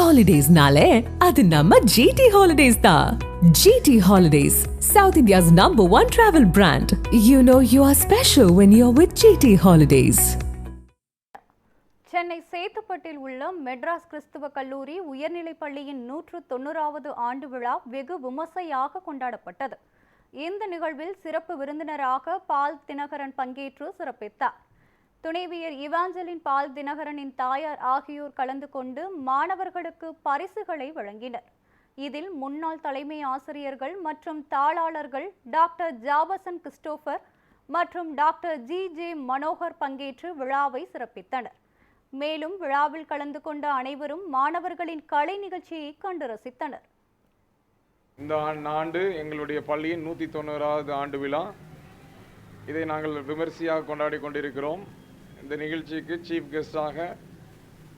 Holidays-nale, adu namma GT Holidays da. GT Holidays, South India's #1 travel brand. You know you are special when you're with GT Holidays. Chennai சேத்துப்பட்டில் உள்ள மெட்ராஸ் கிறிஸ்துவ கல்லூரி உயர்நிலைப் பள்ளியின் 190வது ஆண்டு விழா வெகு விமர்சையாக கொண்டாடப்பட்டது. இந்த நிகழ்வில் சிறப்பு விருந்தினராக பால் தினகரன் பங்கேற்று சிறப்பித்தார். துணைவியர் இவாஞ்சலின் பால் தினகரனின் தாயார் ஆகியோர் கலந்து கொண்டு மாணவர்களுக்கு பரிசுகளை வழங்கினர். இதில் முன்னாள் தலைமை ஆசிரியர்கள் மற்றும் தாளாளர்கள் டாக்டர் ஜாபசன் கிறிஸ்டோபர் மற்றும் டாக்டர் ஜி மனோகர் பங்கேற்று விழாவை சிறப்பித்தனர். மேலும் விழாவில் கலந்து கொண்ட அனைவரும் மாணவர்களின் கலை நிகழ்ச்சியை கண்டு ரசித்தனர். இந்த ஆண்டு எங்களுடைய பள்ளியின் 190வது ஆண்டு விழா. இதை நாங்கள் விமர்சையாக கொண்டாடி கொண்டிருக்கிறோம். இந்த நிகழ்ச்சிக்கு சீஃப் கெஸ்டாக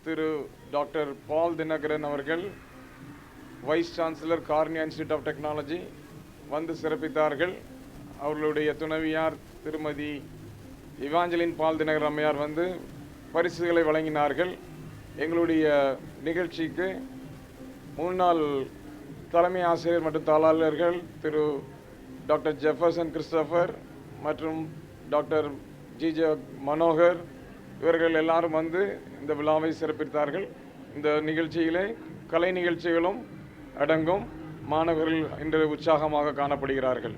திரு டாக்டர் பால் தினகரன் அவர்கள், vice chancellor Karunya institute of technology வந்து சிறப்பித்தார்கள். அவர்களுடைய துணைவியார் திருமதி இவாஞ்சலின் பால் தினகரன் அம்மையார் வந்து பரிசுகளை வழங்கினார்கள். எங்களுடைய நிகழ்ச்சிக்கு முன்னாள் தலைமை ஆசிரியர் மற்றும் தாளாளர்கள் திரு டாக்டர் ஜெஃபர்சன் கிறிஸ்டோபர் மற்றும் டாக்டர் ஜி மனோகர் இவர்கள் எல்லாரும் வந்து இந்த விழாவை சிறப்பித்தார்கள். இந்த நிகழ்ச்சியிலே கலை நிகழ்ச்சிகளும் அடங்கும். மாணவர்கள் இன்று உற்சாகமாக காணப்படுகிறார்கள்.